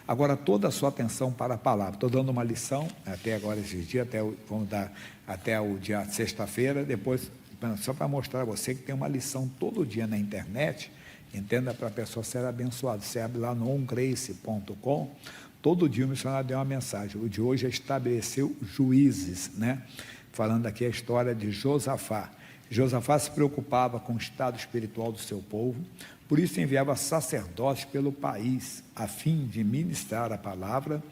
Agora, toda a sua atenção para a palavra. Estou dando uma lição, até agora esses dias, vamos dar até o dia sexta-feira, depois, só para mostrar a você que tem uma lição todo dia na internet, entenda, para a pessoa ser abençoada. Você abre lá no ongrace.com, todo dia o missionário deu uma mensagem. O de hoje é estabeleceu juízes, né? Falando aqui a história de Josafá. Josafá se preocupava com o estado espiritual do seu povo, por isso enviava sacerdotes pelo país, a fim de ministrar a palavra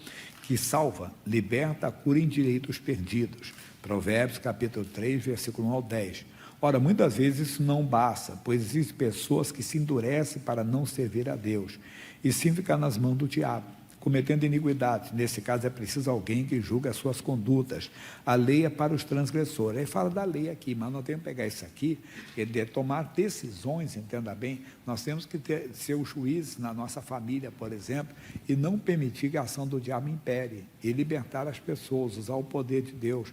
que salva, liberta, cura e endireita os perdidos. Provérbios capítulo 3, versículo 1 ao 10. Ora, muitas vezes isso não basta, pois existem pessoas que se endurecem para não servir a Deus, e sim ficar nas mãos do diabo, cometendo iniquidades. Nesse caso é preciso alguém que julgue as suas condutas. A lei é para os transgressores. Aí fala da lei aqui, mas nós temos que pegar isso aqui, de tomar decisões, entenda bem. Nós temos que ser os juízes na nossa família, por exemplo, e não permitir que a ação do diabo impere, e libertar as pessoas, usar o poder de Deus,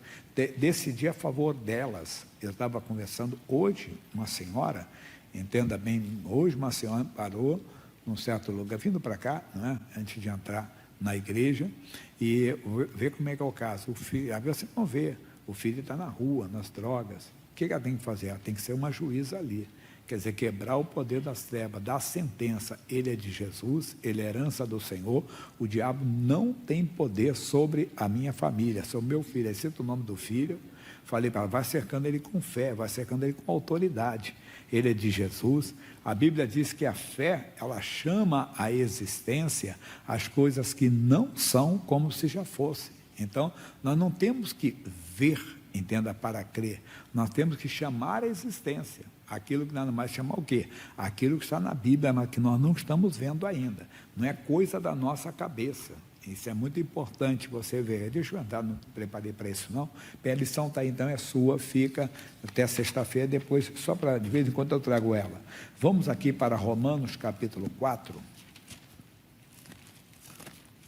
decidir a favor delas. Eu estava conversando hoje, uma senhora, entenda bem, hoje uma senhora parou num certo lugar, vindo para cá, né, antes de entrar na igreja, e ver como é que é o caso. O filho, você não vê, o filho está na rua, nas drogas. O que ela tem que fazer? Ela tem que ser uma juíza ali, quer dizer, quebrar o poder das trevas, dar sentença. Ele é de Jesus, ele é herança do Senhor, o diabo não tem poder sobre a minha família, sobre o meu filho. Aí cita o nome do filho, falei para ela, vai cercando ele com fé, vai cercando ele com autoridade. Ele é de Jesus. A Bíblia diz que a fé, ela chama à existência as coisas que não são como se já fossem. Então, nós não temos que ver, entenda, para crer. Nós temos que chamar à existência aquilo que nada mais chamar o quê? Aquilo que está na Bíblia, mas que nós não estamos vendo ainda. Não é coisa da nossa cabeça. Isso é muito importante você ver. Deixa eu entrar, não preparei para isso não. A lição está aí, então é sua, fica até sexta-feira, depois, só para de vez em quando eu trago ela. Vamos aqui para Romanos capítulo 4.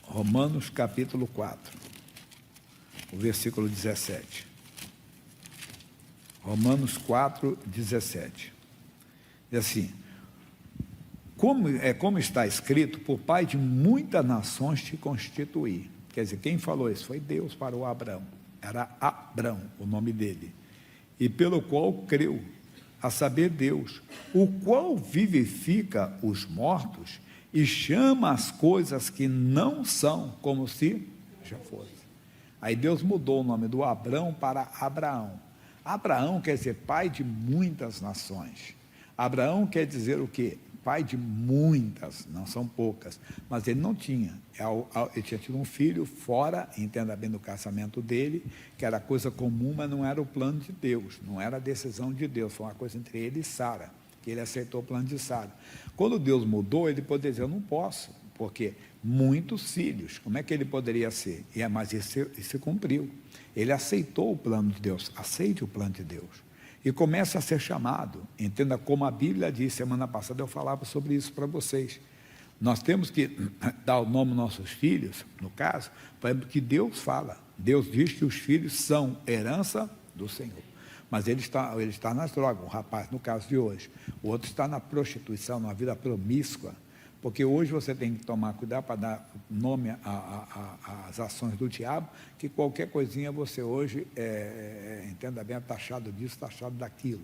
Romanos capítulo 4, o versículo 17. Romanos 4, 17. Diz assim: como está escrito, por pai de muitas nações te constituí. Quer dizer, quem falou isso? Foi Deus para o Abraão. Era Abrão o nome dele. E pelo qual creu, a saber Deus, o qual vivifica os mortos e chama as coisas que não são como se já fossem. Aí Deus mudou o nome do Abrão para Abraão. Abraão quer dizer pai de muitas nações. Abraão quer dizer o quê? Pai de muitas, não são poucas, mas ele não tinha, ele tinha tido um filho fora, entenda bem, do casamento dele, que era coisa comum, mas não era o plano de Deus, não era a decisão de Deus, foi uma coisa entre ele e Sara, que ele aceitou o plano de Sara. Quando Deus mudou, ele poderia dizer, eu não posso, porque muitos filhos, como é que ele poderia ser? Mas isso se cumpriu, ele aceitou o plano de Deus, aceite o plano de Deus. E começa a ser chamado, entenda como a Bíblia diz, semana passada eu falava sobre isso para vocês. Nós temos que dar o nome aos nossos filhos, no caso, que Deus fala. Deus diz que os filhos são herança do Senhor. Mas ele está nas drogas, um rapaz, no caso de hoje. O outro está na prostituição, numa vida promíscua. Porque hoje você tem que tomar cuidado para dar nome às ações do diabo, que qualquer coisinha você hoje, entenda bem, é taxado disso, taxado daquilo.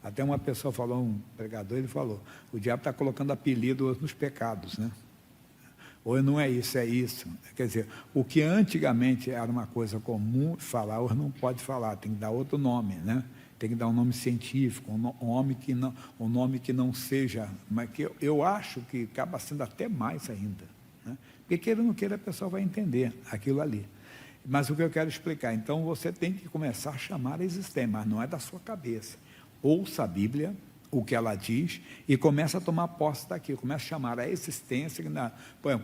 Até uma pessoa falou, um pregador, ele falou, o diabo está colocando apelido nos pecados, né? Ou não é isso, é isso. Quer dizer, o que antigamente era uma coisa comum falar, hoje não pode falar, tem que dar outro nome, né? Tem que dar um nome científico, um nome que não seja, mas que eu acho que acaba sendo até mais ainda, né? Porque queira ou não queira, a pessoa vai entender aquilo ali. Mas o que eu quero explicar, então você tem que começar a chamar a existência, mas não é da sua cabeça. Ouça a Bíblia, o que ela diz, e começa a tomar posse daquilo, começa a chamar a existência,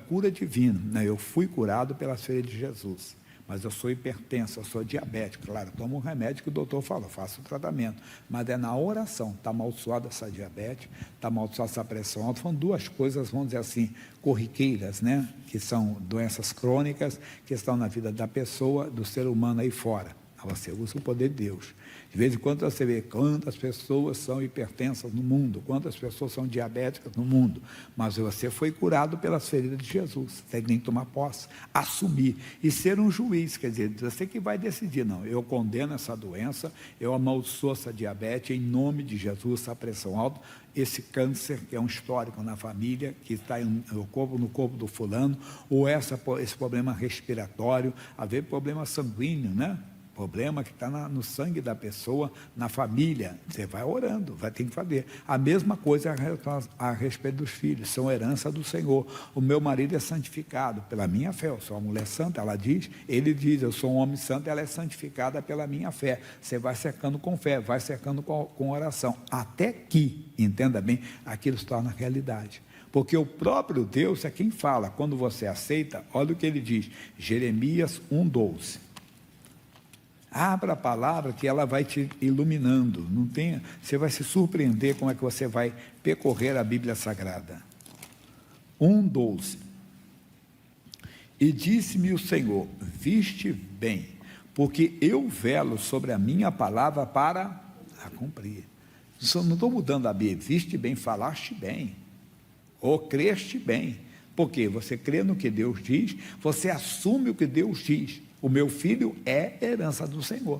cura divina, né? Eu fui curado pelas feridas de Jesus. Mas eu sou hipertenso, eu sou diabético, claro, tomo um remédio que o doutor falou, faço o tratamento, mas é na oração, está amaldiçoada essa diabetes, está amaldiçoada essa pressão alta, são duas coisas, vamos dizer assim, corriqueiras, né? Que são doenças crônicas, que estão na vida da pessoa, do ser humano aí fora. Você usa o poder de Deus. De vez em quando você vê quantas pessoas são hipertensas no mundo, quantas pessoas são diabéticas no mundo, mas você foi curado pelas feridas de Jesus. Você tem que tomar posse, assumir e ser um juiz, quer dizer, você que vai decidir. Não, eu condeno essa doença, eu amaldiçoo essa diabetes em nome de Jesus, essa pressão alta, esse câncer que é um histórico na família, que está no corpo do fulano, ou esse problema respiratório, haver problema sanguíneo, né? Problema que está no sangue da pessoa, na família, você vai orando, vai ter que fazer. A mesma coisa a respeito dos filhos, são herança do Senhor. O meu marido é santificado pela minha fé, eu sou uma mulher santa, ele diz, eu sou um homem santo, ela é santificada pela minha fé. Você vai cercando com fé, vai cercando com oração, até que, entenda bem, aquilo se torna realidade. Porque o próprio Deus é quem fala, quando você aceita, olha o que ele diz, Jeremias 1,12. Abra a palavra que ela vai te iluminando. Você vai se surpreender como é que você vai percorrer a Bíblia Sagrada. 1,12. E disse-me o Senhor, viste bem, porque eu velo sobre a minha palavra para a cumprir. Não estou mudando a Bíblia. Viste bem, falaste bem, ou creste bem. Porque você crê no que Deus diz, você assume o que Deus diz. O meu filho é herança do Senhor,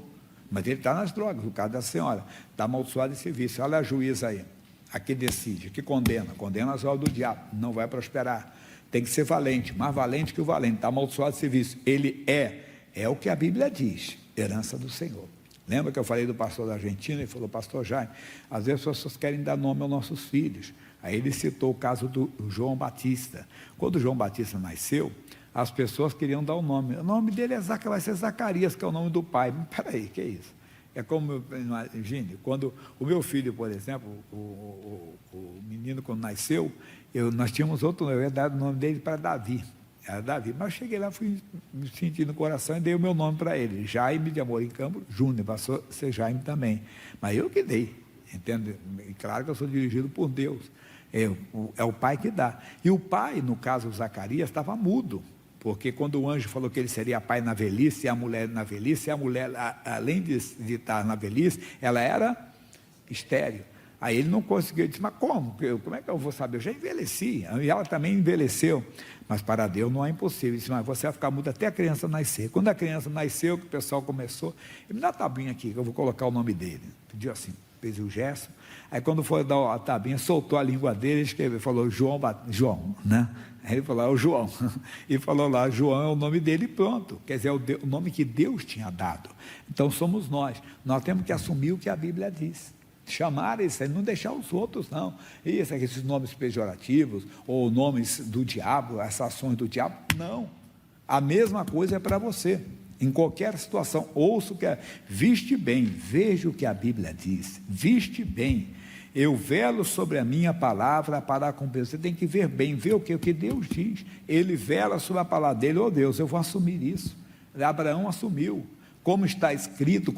mas ele está nas drogas, o caso da senhora, está amaldiçoado esse vício. Olha a juíza aí, a que decide, que condena as obras do diabo, não vai prosperar, tem que ser valente, mais valente que o valente, está amaldiçoado esse vício. Ele é o que a Bíblia diz, herança do Senhor. Lembra que eu falei do pastor da Argentina, ele falou, pastor Jaime, às vezes as pessoas querem dar nome aos nossos filhos. Aí ele citou o caso do João Batista. Quando o João Batista nasceu, as pessoas queriam dar o nome dele vai ser Zacarias, que é o nome do pai. Mas peraí, que é isso? É como, imagine, quando o meu filho, por exemplo, o menino quando nasceu, nós tínhamos outro nome, eu ia dar o nome dele para Davi, era Davi, mas eu cheguei lá, fui me sentindo no coração e dei o meu nome para ele, Jaime de Amorim Campos Júnior, passou a ser Jaime também, mas eu que dei, entende? E claro que eu sou dirigido por Deus, é o pai que dá, e o pai, no caso Zacarias, estava mudo, porque quando o anjo falou que ele seria pai na velhice, e a mulher na velhice, a mulher, além de estar na velhice, ela era estéril. Aí ele não conseguiu, ele disse, mas como é que eu vou saber? Eu já envelheci, e ela também envelheceu, mas para Deus não é impossível. Ele disse, mas você vai ficar muda até a criança nascer. Quando a criança nasceu, que o pessoal começou, ele me dá a tabinha aqui, que eu vou colocar o nome dele. Pediu assim, fez o gesto, aí quando foi dar a tabinha, soltou a língua dele, escreveu, falou João, né? Aí ele falou, é o João, e falou lá, João é o nome dele, pronto, quer dizer, é o nome que Deus tinha dado. Então somos nós temos que assumir o que a Bíblia diz, chamar isso, não deixar os outros não, esses nomes pejorativos, ou nomes do diabo, essas ações do diabo, não, a mesma coisa é para você, em qualquer situação, ouça o que viste bem, veja o que a Bíblia diz, viste bem, eu velo sobre a minha palavra para cumprir. Você tem que ver bem, ver o que Deus diz. Ele vela sobre a palavra dele. Oh Deus, eu vou assumir isso. Abraão assumiu, como está escrito,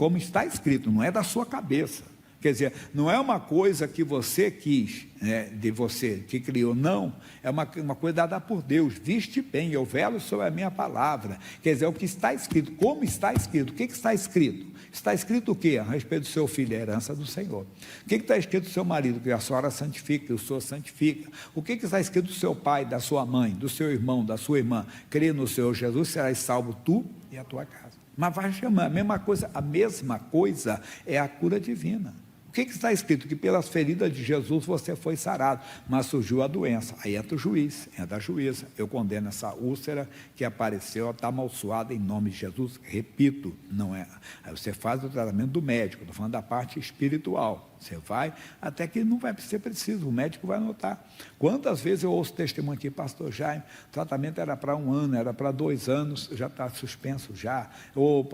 não é da sua cabeça. Quer dizer, não é uma coisa que você quis, né, de você, que criou, não, é uma coisa dada por Deus. Viste bem, eu velo sobre a minha palavra, quer dizer, o que está escrito, como está escrito, o que está escrito? Está escrito o quê? A respeito do seu filho, a herança do Senhor. O que está escrito do seu marido? Que a senhora santifica, que o senhor santifica. O que está escrito do seu pai, da sua mãe, do seu irmão, da sua irmã? Crê no Senhor Jesus, serás salvo tu e a tua casa. Mas vai chamar, a mesma coisa é a cura divina. O que está escrito? Que pelas feridas de Jesus você foi sarado, mas surgiu a doença. Aí entra o juiz, entra a juíza. Eu condeno essa úlcera que apareceu, está amaldiçoada em nome de Jesus. Repito, não é. Aí você faz o tratamento do médico, estou falando da parte espiritual. Você vai, até que não vai ser preciso, o médico vai notar. Quantas vezes eu ouço testemunho aqui, pastor Jaime, o tratamento era para 1 ano, era para 2 anos, já está suspenso já. Ou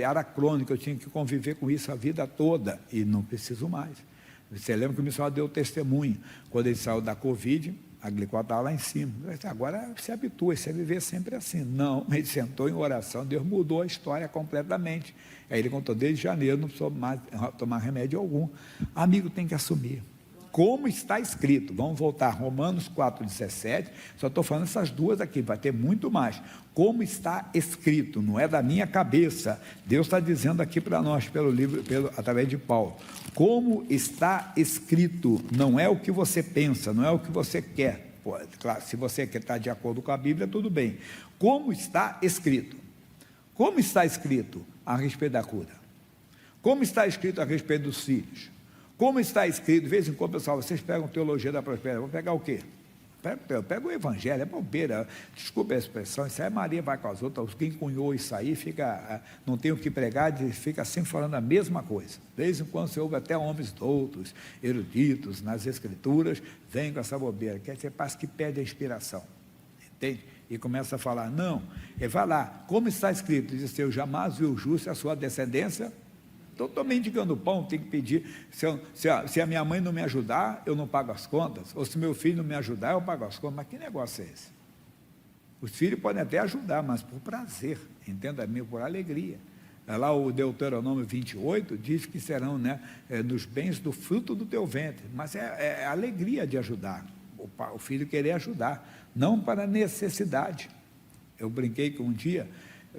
era crônico, eu tinha que conviver com isso a vida toda, e não preciso mais. Você lembra que o missionário deu testemunho, quando ele saiu da Covid, a glicose estava lá em cima. Agora se habitua, você viver sempre assim. Não, ele sentou em oração, Deus mudou a história completamente. Aí ele contou, desde janeiro não precisou mais tomar remédio algum. Amigo, tem que assumir. como está escrito. Vamos voltar a Romanos 4,17, só estou falando essas duas aqui, vai ter muito mais. Como está escrito, não é da minha cabeça. Deus está dizendo aqui para nós, pelo livro, através de Paulo. Como está escrito, não é o que você pensa, não é o que você quer. Pô, claro, se você quer estar de acordo com a Bíblia, tudo bem. Como está escrito? Como está escrito a respeito da cura? Como está escrito a respeito dos filhos? Como está escrito, de vez em quando, pessoal, vocês pegam teologia da prosperidade, vou pegar o quê? Pega o evangelho, é bobeira, desculpa a expressão, isso aí Maria vai com as outras, quem cunhou isso aí, não tem o que pregar, fica sempre falando a mesma coisa. De vez em quando você ouve até homens doutos, eruditos, nas escrituras, vem com essa bobeira, quer dizer, parece que perde a inspiração, entende? E começa a falar, não, ele vai lá, como está escrito, diz assim, eu jamais vi o justo e a sua descendência. Estou mendigando pão, tenho que pedir, se a minha mãe não me ajudar, eu não pago as contas, ou se meu filho não me ajudar, eu pago as contas. Mas que negócio é esse? Os filhos podem até ajudar, mas por prazer, entenda, por alegria. Lá o Deuteronômio 28 diz que serão, dos bens do fruto do teu ventre, mas é alegria de ajudar, o filho querer ajudar, não para necessidade. Eu brinquei que um dia,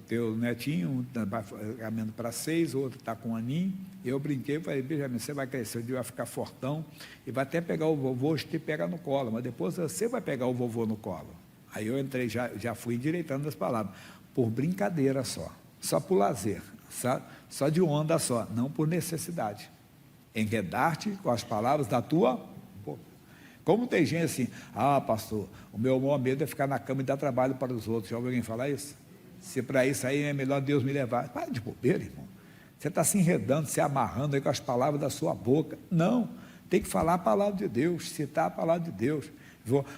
teu netinho vai caminhando para 6, o outro está com 1 aninho, e eu brinquei, falei, Benjamin, você vai crescer, um dia vai ficar fortão, e vai até pegar o vovô, te pega no colo, mas depois você vai pegar o vovô no colo. Aí eu entrei, já fui endireitando as palavras, por brincadeira só por lazer, só de onda só, não por necessidade. Enredar-te com as palavras da tua boca. Como tem gente assim, pastor, o meu maior medo é ficar na cama e dar trabalho para os outros. Já ouviu alguém falar isso? Se para isso aí é melhor Deus me levar. Para de bobeira, irmão. Você está se enredando, se amarrando aí com as palavras da sua boca. Não, tem que falar a palavra de Deus, citar a palavra de Deus.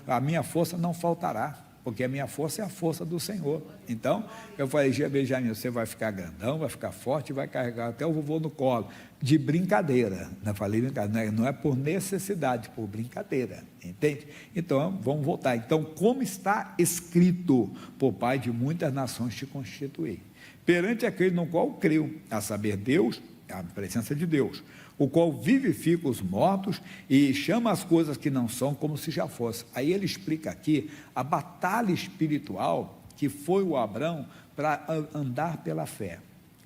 A minha força não faltará, porque a minha força é a força do Senhor. Então, eu falei, Benjamin, você vai ficar grandão, vai ficar forte, vai carregar até o vovô no colo, de brincadeira. Eu falei, não é por necessidade, por brincadeira, entende? Então, vamos voltar. Então, como está escrito, por Pai de muitas nações te constituí, perante aquele no qual creu, a saber, Deus, a presença de Deus, o qual vivifica os mortos e chama as coisas que não são como se já fossem. Aí ele explica aqui a batalha espiritual que foi o Abrão para andar pela fé.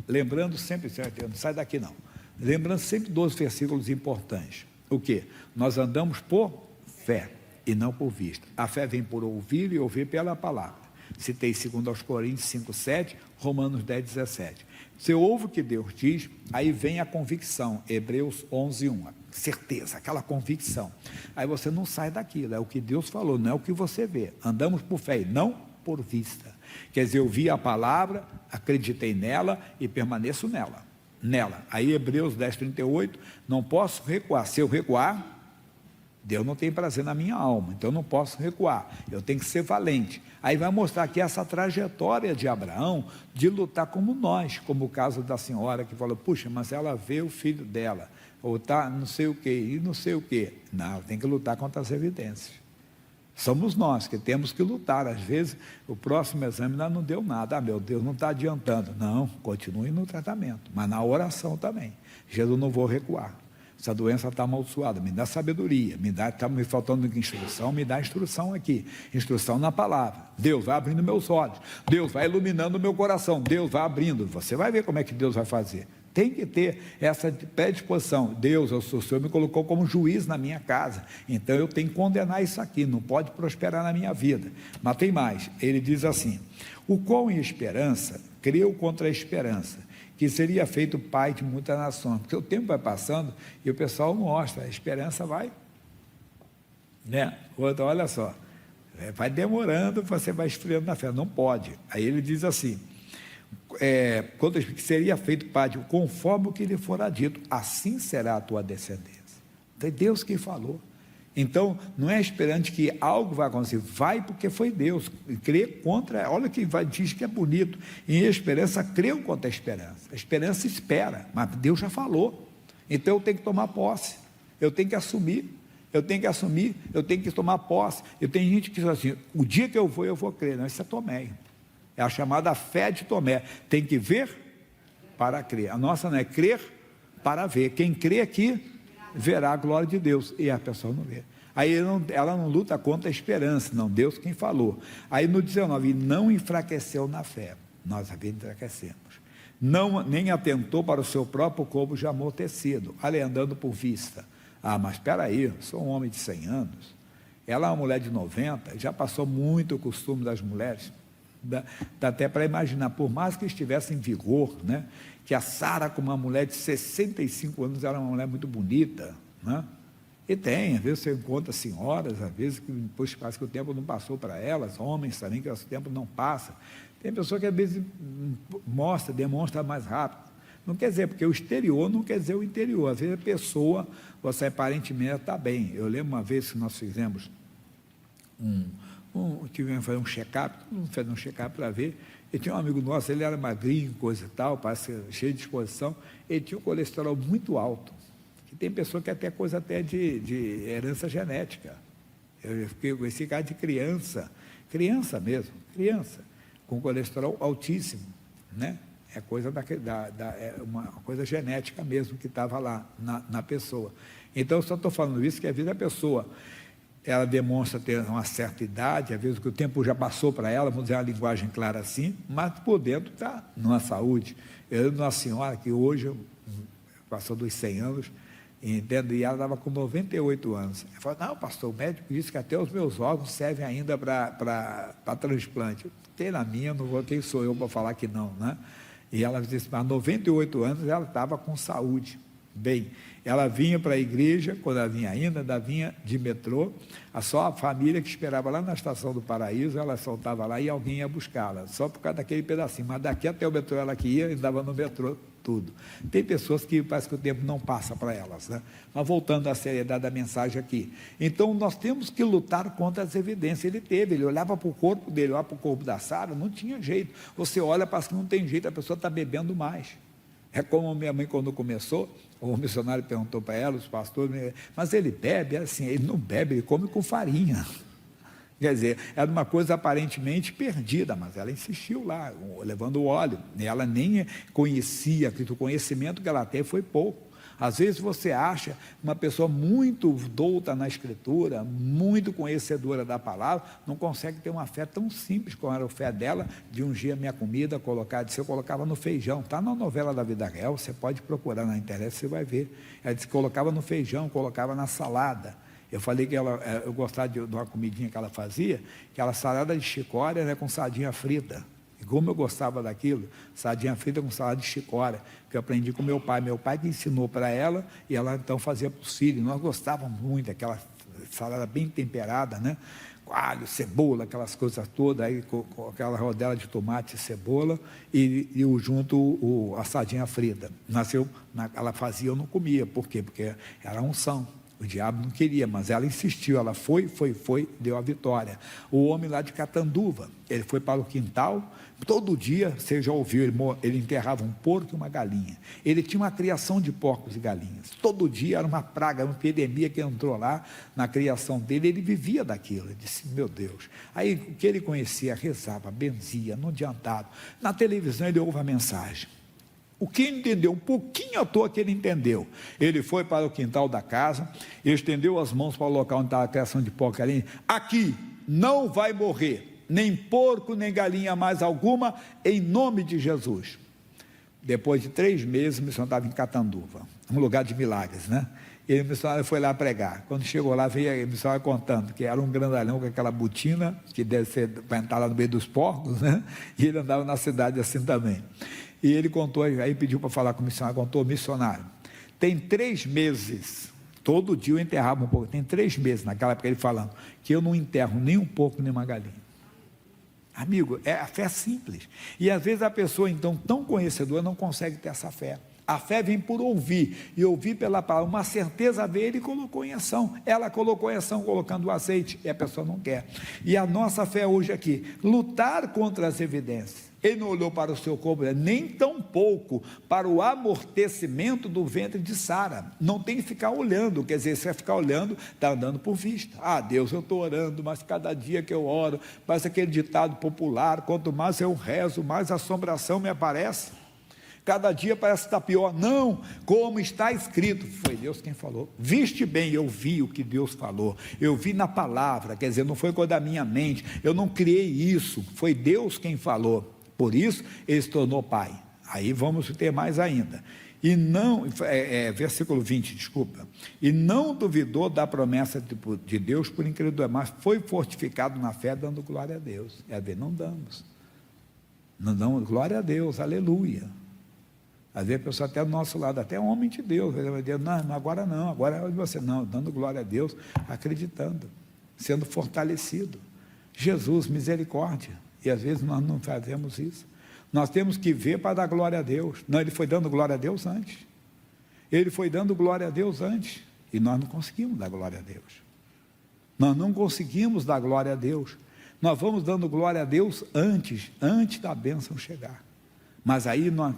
Lembrando sempre, não sai daqui não, lembrando sempre 2 versículos importantes. O quê? Nós andamos por fé e não por vista. A fé vem por ouvir e ouvir pela palavra. Citei 2 Coríntios 5:7, Romanos 10:17. Você ouve o que Deus diz, aí vem a convicção, Hebreus 11:1, certeza, aquela convicção. Aí você não sai daquilo, é o que Deus falou, não é o que você vê. Andamos por fé e não por vista. Quer dizer, eu vi a palavra, acreditei nela e permaneço nela. Aí Hebreus 10:38, não posso recuar. Se eu recuar, Deus não tem prazer na minha alma, então eu não posso recuar, eu tenho que ser valente. Aí vai mostrar aqui essa trajetória de Abraão, de lutar como nós, como o caso da senhora que falou, puxa, mas ela vê o filho dela, ou está não sei o que, e não sei o que. Não, tem que lutar contra as evidências. Somos nós que temos que lutar. Às vezes, o próximo exame ainda não deu nada, meu Deus, não está adiantando. Não, continue no tratamento, mas na oração também. Jesus, não vou recuar. Essa doença está amaldiçoada, me dá sabedoria, está me faltando instrução, me dá instrução aqui, instrução na palavra. Deus vai abrindo meus olhos, Deus vai iluminando o meu coração, Deus vai abrindo, você vai ver como é que Deus vai fazer. Tem que ter essa predisposição. Deus, o Senhor me colocou como juiz na minha casa, então eu tenho que condenar isso aqui, não pode prosperar na minha vida. Mas tem mais, ele diz assim, o qual em esperança, creu contra a esperança, que seria feito pai de muitas nações, porque o tempo vai passando e o pessoal mostra, a esperança vai, Outra, olha só, vai demorando, você vai esfriando na fé, não pode. Aí ele diz assim, que seria feito pai de, conforme o que lhe fora dito, assim será a tua descendência. Foi Deus que falou. Então, não é esperando que algo vai acontecer, vai porque foi Deus, crê contra, olha que diz que é bonito, em esperança, creu contra a esperança espera, mas Deus já falou, então eu tenho que tomar posse, eu tenho que assumir, eu tenho que tomar posse. Eu tenho gente que diz assim, o dia que eu vou crer, não, isso é Tomé, é a chamada fé de Tomé, tem que ver para crer, a nossa não é crer para ver, quem crê aqui, verá a glória de Deus, e a pessoa não vê. Aí ela não luta contra a esperança, não, Deus quem falou. Aí no 19, e não enfraqueceu na fé, nós a vida enfraquecemos, não, nem atentou para o seu próprio corpo já amortecido, ali andando por vista. Mas espera aí, eu sou um homem de 100 anos, ela é uma mulher de 90, já passou muito o costume das mulheres, dá até para imaginar, por mais que estivesse em vigor, né, que a Sara, como uma mulher de 65 anos, era uma mulher muito bonita, né? E tem, às vezes você encontra senhoras, às vezes que depois parece que o tempo não passou para elas, homens também, que o tempo não passa. Tem pessoa que às vezes demonstra mais rápido. Não quer dizer, porque o exterior não quer dizer o interior. Às vezes a pessoa, você aparentemente está bem. Eu lembro uma vez que nós fizemos tivemos que fazer um check-up, vamos fazer um check-up para ver. E tinha um amigo nosso, ele era magrinho, coisa e tal, parece cheio de disposição, ele tinha um colesterol muito alto. Que tem pessoa que até coisa até de herança genética. Eu fiquei com esse cara de criança mesmo, com colesterol altíssimo, né? É coisa é uma coisa genética mesmo que estava lá na pessoa. Então, eu só estou falando isso, que às vezes a pessoa, ela demonstra ter uma certa idade, às vezes que o tempo já passou para ela, vamos dizer uma linguagem clara assim, mas por dentro está numa saúde. Eu lembro de uma senhora que hoje passou dos 100 anos, entendo, e ela estava com 98 anos. Ela falou, não, pastor, o médico disse que até os meus órgãos servem ainda para transplante. Tem na minha, não vou, quem sou eu para falar que não, né? E ela disse, mas 98 anos ela estava com saúde. Bem, ela vinha para a igreja, quando ela vinha ainda vinha de metrô, só a família que esperava lá na Estação do Paraíso, ela soltava lá e alguém ia buscá-la, só por causa daquele pedacinho, mas daqui até o metrô ela que ia, andava no metrô, tudo. Tem pessoas que parece que o tempo não passa para elas, né? Mas voltando à seriedade da mensagem aqui, então nós temos que lutar contra as evidências. Ele olhava para o corpo dele, olhava para o corpo da Sara, não tinha jeito, você olha, parece que não tem jeito, a pessoa está bebendo mais. É como minha mãe, quando começou, o missionário perguntou para ela, os pastores, mas ele bebe? Assim, ele não bebe, ele come com farinha. Quer dizer, era uma coisa aparentemente perdida, mas ela insistiu lá, levando o óleo. Ela nem conhecia, o conhecimento que ela teve foi pouco. Às vezes você acha uma pessoa muito douta na Escritura, muito conhecedora da palavra, não consegue ter uma fé tão simples como era a fé dela, de ungir a minha comida, eu colocava no feijão. Está na novela da vida real, você pode procurar na internet, você vai ver. Ela disse que colocava no feijão, colocava na salada. Eu falei que eu gostava de uma comidinha que ela fazia, que era salada de chicória, né, com sardinha frita. E como eu gostava daquilo, sardinha frita com salada de chicória, que eu aprendi com meu pai que ensinou para ela, e ela então fazia para os filhos. Nós gostávamos muito daquela salada bem temperada, né? Alho, cebola, aquelas coisas todas, aí com aquela rodela de tomate e cebola, e a sardinha frita. Ela fazia, eu não comia. Por quê? Porque era unção. O diabo não queria, mas ela insistiu, ela foi, deu a vitória. O homem lá de Catanduva, ele foi para o quintal, todo dia, você já ouviu, ele enterrava um porco e uma galinha. Ele tinha uma criação de porcos e galinhas. Todo dia era uma praga, uma epidemia que entrou lá na criação dele, ele vivia daquilo. Ele disse, meu Deus. Aí o que ele conhecia, rezava, benzia, não adiantava. Na televisão ele ouve a mensagem. O que ele entendeu, um pouquinho à toa que ele entendeu. Ele foi para o quintal da casa, estendeu as mãos para o local onde estava a criação de porco e galinha. Aqui não vai morrer, nem porco, nem galinha mais alguma, em nome de Jesus. Depois de 3 meses, o missionário estava em Catanduva, um lugar de milagres, né? E o missionário foi lá pregar. Quando chegou lá, veio o missionário contando que era um grandalhão com aquela botina, que deve ser para entrar lá no meio dos porcos, né? E ele andava na cidade assim também. E ele contou, aí pediu para falar com o missionário, contou, missionário, tem 3 meses, todo dia eu enterrava um pouco, tem 3 meses, naquela época ele falando, que eu não enterro nem um porco, nem uma galinha. Amigo, a fé é simples, e às vezes a pessoa então tão conhecedora não consegue ter essa fé. A fé vem por ouvir, e ouvir pela palavra, uma certeza veio, ele colocou em ação, ela colocou em ação, colocando o azeite, e a pessoa não quer. E a nossa fé hoje aqui, lutar contra as evidências. Ele não olhou para o seu corpo, nem tão pouco para o amortecimento do ventre de Sara. Não tem que ficar olhando, quer dizer, se vai ficar olhando, está andando por vista. Deus, eu estou orando, mas cada dia que eu oro, parece aquele ditado popular, quanto mais eu rezo, mais assombração me aparece. cada dia parece estar pior. Não, como está escrito, foi Deus quem falou. Viste bem, eu vi o que Deus falou, eu vi na palavra, quer dizer, não foi coisa da minha mente, eu não criei isso, foi Deus quem falou. Por isso, ele se tornou pai. Aí vamos ter mais ainda. E não, versículo 20, desculpa, e não duvidou da promessa de Deus por incredulidade, mas foi fortificado na fé, dando glória a Deus. Não damos, glória a Deus, aleluia. Às vezes a pessoa até do nosso lado, até homem de Deus, não, agora não, agora é você, não, dando glória a Deus, acreditando, sendo fortalecido. Jesus, misericórdia, e às vezes nós não fazemos isso. Nós temos que ver para dar glória a Deus. Não, ele foi dando glória a Deus antes. Ele foi dando glória a Deus antes. E nós não conseguimos dar glória a Deus. Nós não conseguimos dar glória a Deus. Nós vamos dando glória a Deus antes da bênção chegar. Mas aí, mas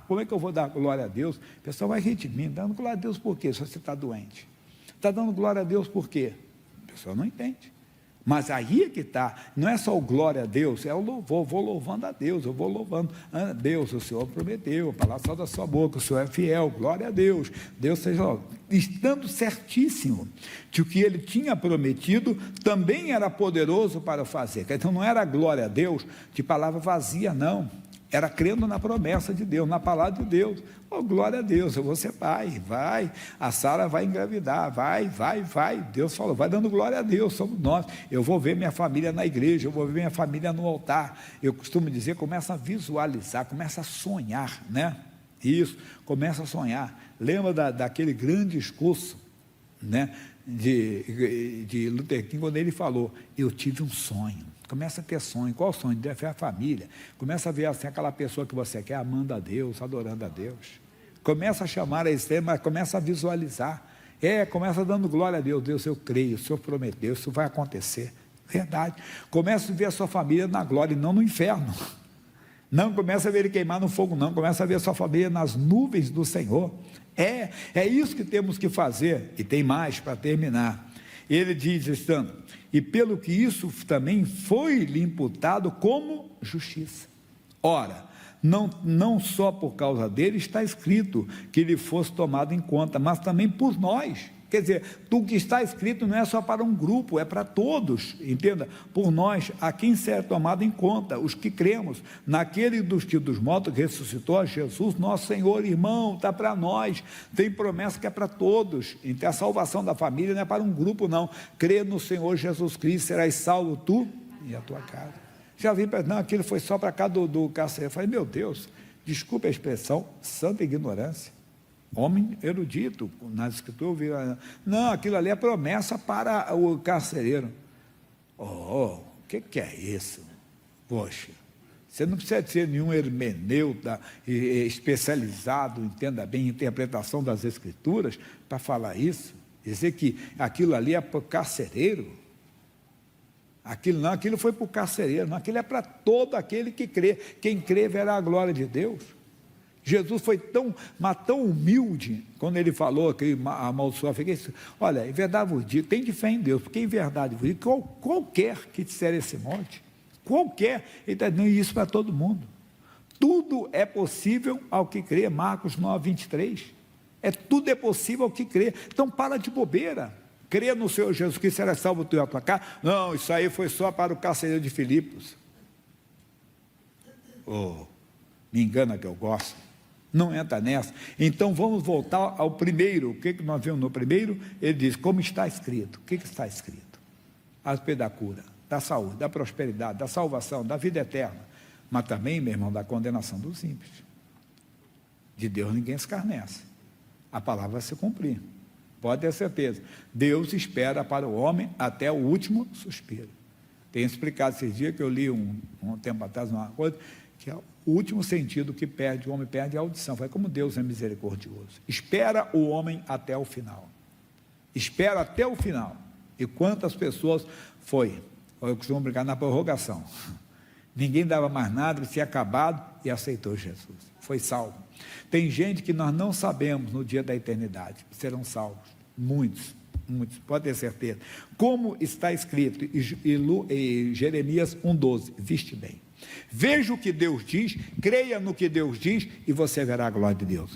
como é que eu vou dar glória a Deus? O pessoal vai rir de mim, dando glória a Deus por quê? Se você está doente. Está dando glória a Deus por quê? A pessoa não entende. Mas aí é que está, não é só o glória a Deus, é o louvor, vou louvando a Deus, eu vou louvando a Deus, o Senhor prometeu, a palavra só da sua boca, o Senhor é fiel, glória a Deus, Deus seja, estando certíssimo de que ele tinha prometido, também era poderoso para fazer. Então não era glória a Deus de palavra vazia, não, era crendo na promessa de Deus, na palavra de Deus. Oh, glória a Deus, eu vou ser pai, vai, a Sara vai engravidar, vai, Deus falou, vai dando glória a Deus, somos nós, eu vou ver minha família na igreja, eu vou ver minha família no altar. Eu costumo dizer, começa a visualizar, começa a sonhar, né? Isso, começa a sonhar. Lembra daquele grande discurso, né, de Luther King, quando ele falou, eu tive um sonho. Começa a ter sonho. Qual sonho? Deve ser a família. Começa a ver assim, aquela pessoa que você quer amando a Deus, adorando a Deus. Começa a chamar a esse tema, começa a visualizar. Começa dando glória a Deus. Deus, eu creio, o Senhor prometeu, isso vai acontecer. Verdade. Começa a ver a sua família na glória e não no inferno. Não começa a ver ele queimar no fogo, não. Começa a ver a sua família nas nuvens do Senhor. É isso que temos que fazer. E tem mais para terminar. Ele diz, estando, e pelo que isso também foi-lhe imputado como justiça. Ora, não só por causa dele está escrito que ele fosse tomado em conta, mas também por nós. Quer dizer, o que está escrito não é só para um grupo, é para todos, entenda? Por nós, a quem será tomado em conta, os que cremos naquele dos mortos que ressuscitou a Jesus, nosso Senhor, irmão, está para nós, tem promessa que é para todos. Então a salvação da família não é para um grupo, não. Crê no Senhor Jesus Cristo, serás salvo tu e a tua casa. Já vi, não, aquilo foi só para cá do carcereiro. Eu falei, meu Deus, desculpe a expressão, santa ignorância. Homem erudito, nas escrituras, não, aquilo ali é promessa para o carcereiro. O que é isso? Poxa, você não precisa ser nenhum hermeneuta especializado, entenda bem, em interpretação das escrituras, para falar isso, dizer que aquilo ali é para o carcereiro. Aquilo foi para o carcereiro, não, aquilo é para todo aquele que crê. Quem crê verá a glória de Deus. Jesus foi tão humilde, quando ele falou que amaldiçoou a fé. Olha, em verdade vos digo, tem de fé em Deus, porque em verdade vos digo, qualquer que disser esse monte, qualquer, ele está dizendo isso para todo mundo. Tudo é possível ao que crê, Marcos 9, 23. Tudo é possível ao que crê. Então para de bobeira. Crê no Senhor Jesus Cristo, será salvo tu e a tua casa. Não, isso aí foi só para o carcereiro de Filipos. Me engana que eu gosto. Não entra nessa. Então vamos voltar ao primeiro. O que nós vemos no primeiro? Ele diz, como está escrito. O que está escrito? A respeito da cura, da saúde, da prosperidade, da salvação, da vida eterna. Mas também, meu irmão, da condenação dos ímpios. De Deus ninguém escarnece. A palavra vai se cumprir. Pode ter certeza. Deus espera para o homem até o último suspiro. Tenho explicado esses dias que eu li um tempo atrás uma coisa, que é o último sentido que o homem perde é a audição. Foi como Deus é misericordioso. Espera o homem até o final. Espera até o final. E quantas pessoas eu costumo brincar na prorrogação. Ninguém dava mais nada, tinha acabado e aceitou Jesus. Foi salvo. Tem gente que nós não sabemos no dia da eternidade, serão salvos. Muitos, pode ter certeza. Como está escrito em Jeremias 1,12, viste bem. Veja o que Deus diz, creia no que Deus diz e você verá a glória de Deus.